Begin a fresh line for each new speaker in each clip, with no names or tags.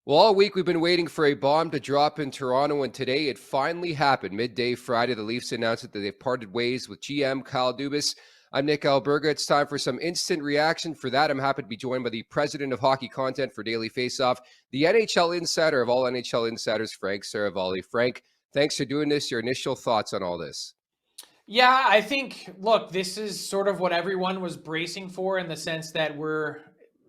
Well, all week we've been waiting for a bomb to drop in Toronto, and today it finally happened. Midday Friday, the Leafs announced that they've parted ways with GM Kyle Dubas. I'm Nick Alberga. It's time for some instant reaction. For that, I'm happy to be joined by the president of hockey content for Daily Faceoff, the NHL insider of all NHL insiders, Frank Seravalli. Frank, thanks for doing this. Your initial thoughts on all this?
Yeah, I think, look, this is sort of what everyone was bracing for in the sense that we're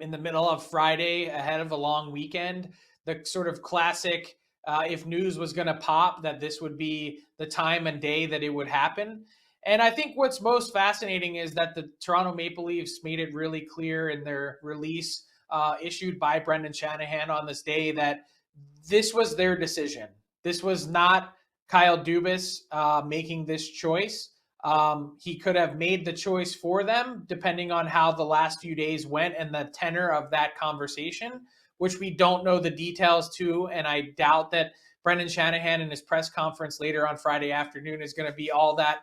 in the middle of Friday ahead of a long weekend. The sort of classic, if news was going to pop, that this would be the time and day that it would happen. And I think what's most fascinating is that the Toronto Maple Leafs made it really clear in their release issued by Brendan Shanahan on this day that this was their decision. This was not Kyle Dubas making this choice. He could have made the choice for them depending on how the last few days went and the tenor of that conversation, which we don't know the details to. And I doubt that Brendan Shanahan in his press conference later on Friday afternoon is going to be all that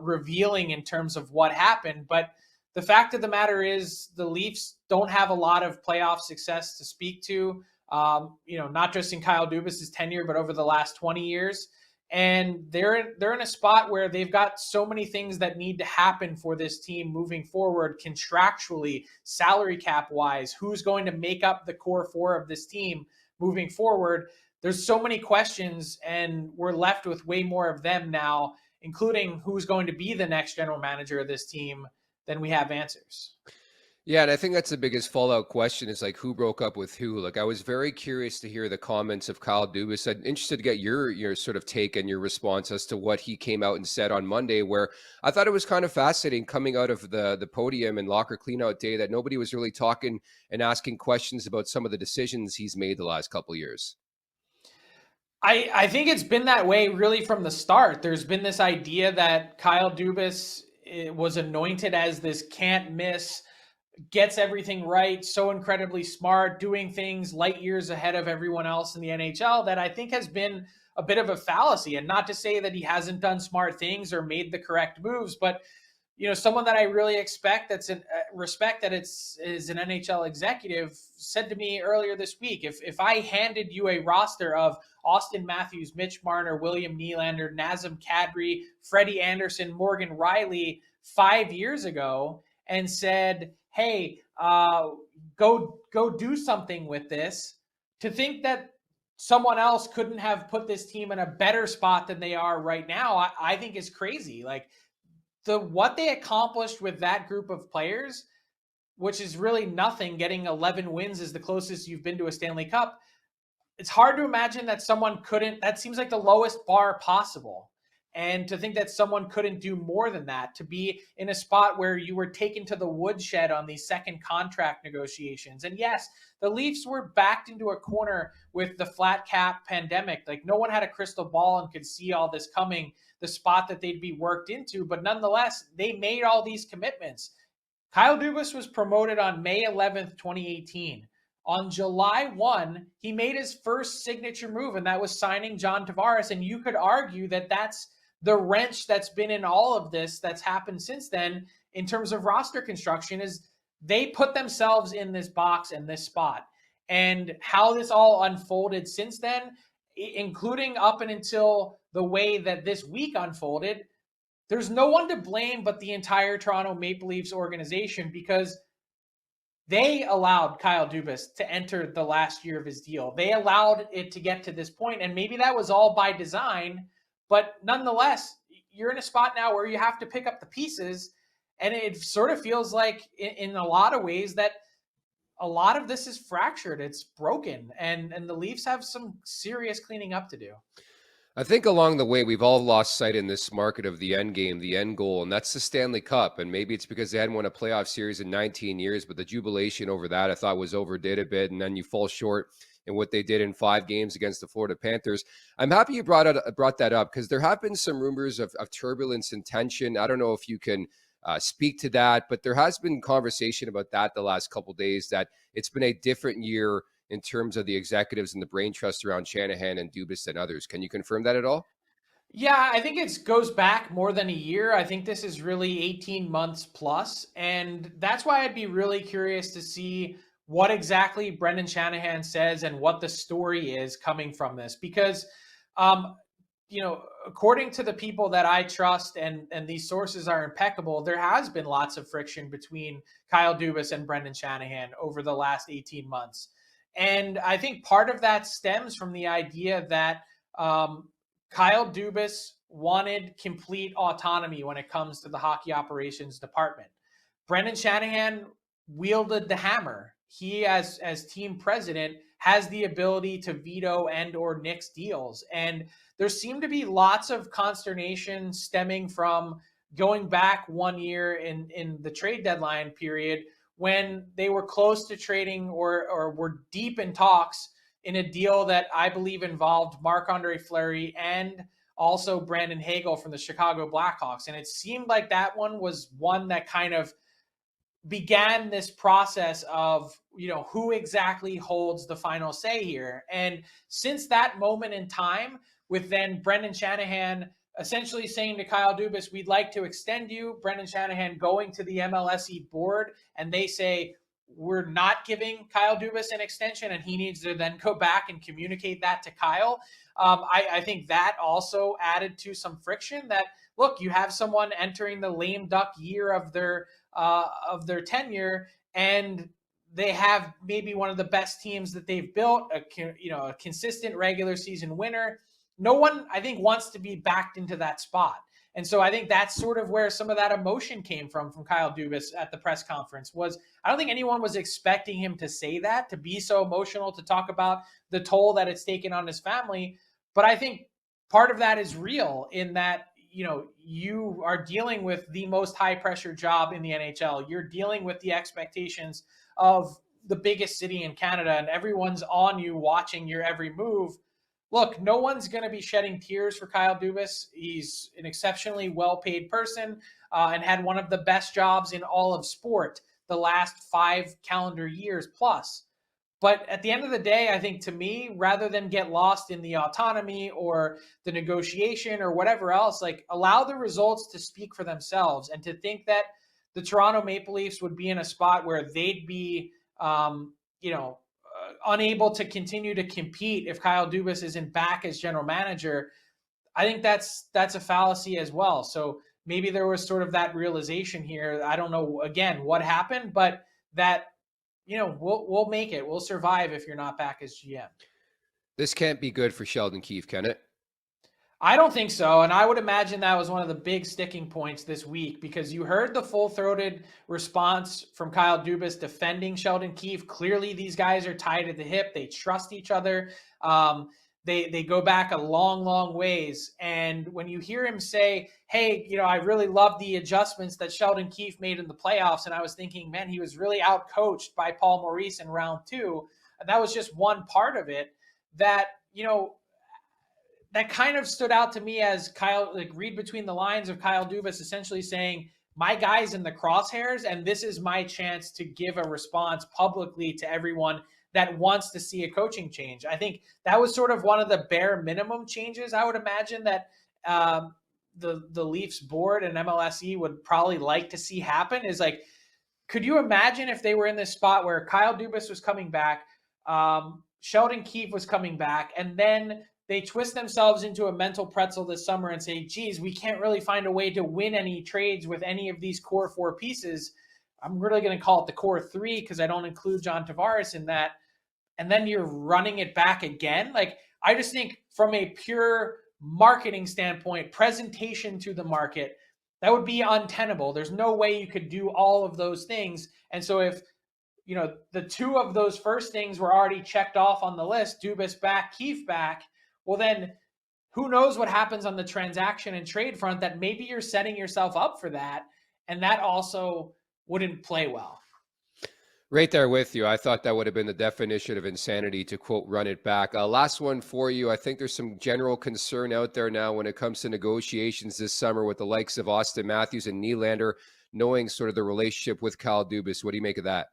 revealing in terms of what happened. But the fact of the matter is the Leafs don't have a lot of playoff success to speak to, not just in Kyle Dubas' tenure, but over the last 20 years. And they're in a spot where they've got so many things that need to happen for this team moving forward, contractually, salary cap wise, who's going to make up the core four of this team moving forward. There's so many questions, and we're left with way more of them now, including who's going to be the next general manager of this team, than we have answers.
Yeah, and I think that's the biggest fallout question is like who broke up with who. Like I was very curious to hear the comments of Kyle Dubas. I'm interested to get your sort of take and your response as to what he came out and said on Monday, where I thought it was kind of fascinating coming out of the podium and locker cleanout day that nobody was really talking and asking questions about some of the decisions he's made the last couple of years.
I think it's been that way really from the start. There's been this idea that Kyle Dubas was anointed as this can't miss, gets everything right, so incredibly smart, doing things light years ahead of everyone else in the NHL, that I think has been a bit of a fallacy. And not to say that he hasn't done smart things or made the correct moves, but someone that I really expect that's in respect that is an NHL executive said to me earlier this week, if I handed you a roster of Austin Matthews, Mitch Marner, William Nylander, Nazem Kadri, Freddie Anderson, Morgan Riley 5 years ago and said, hey, go do something with this, to think that someone else couldn't have put this team in a better spot than they are right now, I think is crazy. Like what they accomplished with that group of players, which is really nothing, getting 11 wins is the closest you've been to a Stanley Cup. It's hard to imagine that someone couldn't, that seems like the lowest bar possible. And to think that someone couldn't do more than that, to be in a spot where you were taken to the woodshed on these second contract negotiations. And yes, the Leafs were backed into a corner with the flat cap pandemic. Like no one had a crystal ball and could see all this coming, the spot that they'd be worked into. But nonetheless, they made all these commitments. Kyle Dubas was promoted on May 11th, 2018. On July 1, he made his first signature move, and that was signing John Tavares. And you could argue that that's the wrench that's been in all of this that's happened since then in terms of roster construction, is they put themselves in this box and this spot. And how this all unfolded since then, including up and until the way that this week unfolded, there's no one to blame but the entire Toronto Maple Leafs organization, because they allowed Kyle Dubas to enter the last year of his deal. They allowed it to get to this point, and maybe that was all by design, but nonetheless, you're in a spot now where you have to pick up the pieces, and it sort of feels like in a lot of ways that a lot of this is fractured. It's broken, and the Leafs have some serious cleaning up to do.
I think along the way, we've all lost sight in this market of the end game, the end goal, and that's the Stanley Cup. And maybe it's because they hadn't won a playoff series in 19 years, but the jubilation over that I thought was overdid a bit. And then you fall short in what they did in 5 games against the Florida Panthers. I'm happy you brought that up, because there have been some rumors of turbulence and tension. I don't know if you can speak to that, but there has been conversation about that the last couple of days, that it's been a different year in terms of the executives and the brain trust around Shanahan and Dubas than others. Can you confirm that at all?
Yeah, I think it goes back more than a year. I think this is really 18 months plus. And that's why I'd be really curious to see what exactly Brendan Shanahan says and what the story is coming from this. Because, according to the people that I trust, and these sources are impeccable, there has been lots of friction between Kyle Dubas and Brendan Shanahan over the last 18 months. And I think part of that stems from the idea that Kyle Dubas wanted complete autonomy when it comes to the hockey operations department. Brendan Shanahan wielded the hammer. He, as team president, has the ability to veto and or nix deals. And there seemed to be lots of consternation stemming from going back 1 year in the trade deadline period when they were close to trading or were deep in talks in a deal that I believe involved Marc-Andre Fleury and also Brandon Hagel from the Chicago Blackhawks. And it seemed like that one was one that kind of began this process of, who exactly holds the final say here. And since that moment in time, with then Brendan Shanahan essentially saying to Kyle Dubas, we'd like to extend you, Brendan Shanahan going to the MLSE board, and they say, we're not giving Kyle Dubas an extension, and he needs to then go back and communicate that to Kyle. I think that also added to some friction that, look, you have someone entering the lame duck year of their tenure, and they have maybe one of the best teams that they've built, a consistent regular season winner. No one, I think, wants to be backed into that spot. And so I think that's sort of where some of that emotion came from Kyle Dubas at the press conference. Was I don't think anyone was expecting him to say that, to be so emotional, to talk about the toll that it's taken on his family. But I think part of that is real in that, you are dealing with the most high pressure job in the NHL. You're dealing with the expectations of the biggest city in Canada, and everyone's on you watching your every move. Look, no one's going to be shedding tears for Kyle Dubas. He's an exceptionally well-paid person and had one of the best jobs in all of sport the last 5 calendar years plus. But at the end of the day, I think, to me, rather than get lost in the autonomy or the negotiation or whatever else, like, allow the results to speak for themselves. And to think that the Toronto Maple Leafs would be in a spot where they'd be, unable to continue to compete if Kyle Dubas isn't back as general manager, I think that's a fallacy as well. So maybe there was sort of that realization here. I don't know, again, what happened, but that, we'll make it. We'll survive if you're not back as GM.
This can't be good for Sheldon Keith, can it?
I don't think so. And I would imagine that was one of the big sticking points this week, because you heard the full-throated response from Kyle Dubas defending Sheldon Keith. Clearly, these guys are tied at the hip. They trust each other. They go back a long, long ways. And when you hear him say, hey, I really love the adjustments that Sheldon Keith made in the playoffs. And I was thinking, man, he was really out-coached by Paul Maurice in round 2. And that was just one part of it that, that kind of stood out to me as Kyle, like, read between the lines of Kyle Dubas essentially saying, my guy's in the crosshairs, and this is my chance to give a response publicly to everyone that wants to see a coaching change. I think that was sort of one of the bare minimum changes I would imagine that the Leafs board and MLSE would probably like to see happen. Is like, could you imagine if they were in this spot where Kyle Dubas was coming back, Sheldon Keith was coming back, and then they twist themselves into a mental pretzel this summer and say, geez, we can't really find a way to win any trades with any of these core 4 pieces. I'm really going to call it the core 3 because I don't include John Tavares in that. And then you're running it back again. Like, I just think from a pure marketing standpoint, presentation to the market, that would be untenable. There's no way you could do all of those things. And so if, the 2 of those first things were already checked off on the list, Dubas back, Keith back, well, then who knows what happens on the transaction and trade front, that maybe you're setting yourself up for that. And that also wouldn't play well.
Right there with you. I thought that would have been the definition of insanity, to quote, run it back. Last one for you. I think there's some general concern out there now when it comes to negotiations this summer with the likes of Austin Matthews and Nylander, knowing sort of the relationship with Kyle Dubas. What do you make of that?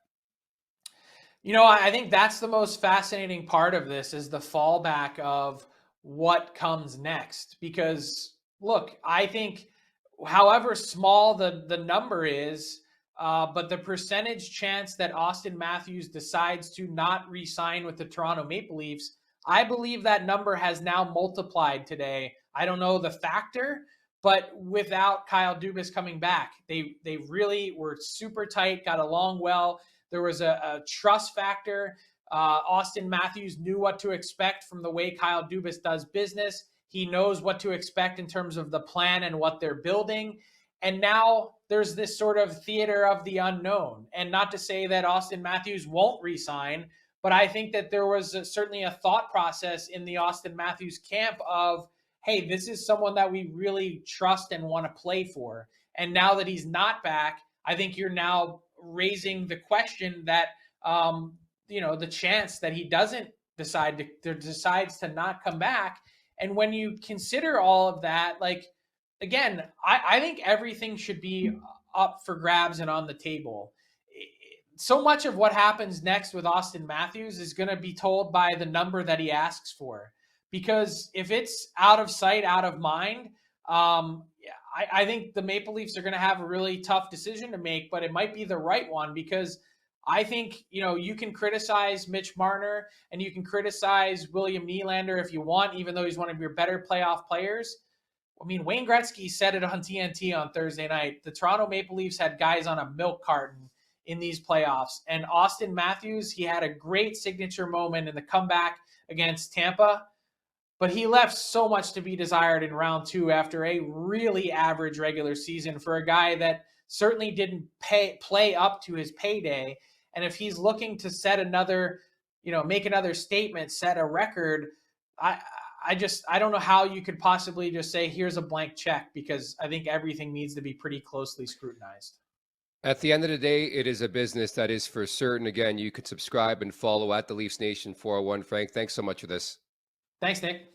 I think that's the most fascinating part of this, is the fallback of what comes next. Because, look, I think however small the number is, But the percentage chance that Austin Matthews decides to not re-sign with the Toronto Maple Leafs, I believe that number has now multiplied today. I don't know the factor, but without Kyle Dubas coming back, they really were super tight, got along well. There was a trust factor. Austin Matthews knew what to expect from the way Kyle Dubas does business. He knows what to expect in terms of the plan and what they're building. And now there's this sort of theater of the unknown. And not to say that Austin Matthews won't resign, but I think that there was certainly a thought process in the Austin Matthews camp of, hey, this is someone that we really trust and want to play for. And now that he's not back, I think you're now raising the question that, the chance that he doesn't decides to not come back. And when you consider all of that, like, again, I think everything should be up for grabs and on the table. So much of what happens next with Austin Matthews is going to be told by the number that he asks for. Because if it's out of sight, out of mind, I think the Maple Leafs are going to have a really tough decision to make, but it might be the right one because I think, you can criticize Mitch Marner and you can criticize William Nylander if you want, even though he's one of your better playoff players. I mean, Wayne Gretzky said it on TNT on Thursday night. The Toronto Maple Leafs had guys on a milk carton in these playoffs. And Austin Matthews, he had a great signature moment in the comeback against Tampa, but he left so much to be desired in round 2 after a really average regular season for a guy that certainly didn't play up to his payday. And if he's looking to set another, make another statement, set a record, I don't know how you could possibly just say, here's a blank check, because I think everything needs to be pretty closely scrutinized.
At the end of the day, it is a business that is for certain. Again, you could subscribe and follow at the Leafs Nation 401. Frank, thanks so much for this.
Thanks, Nick.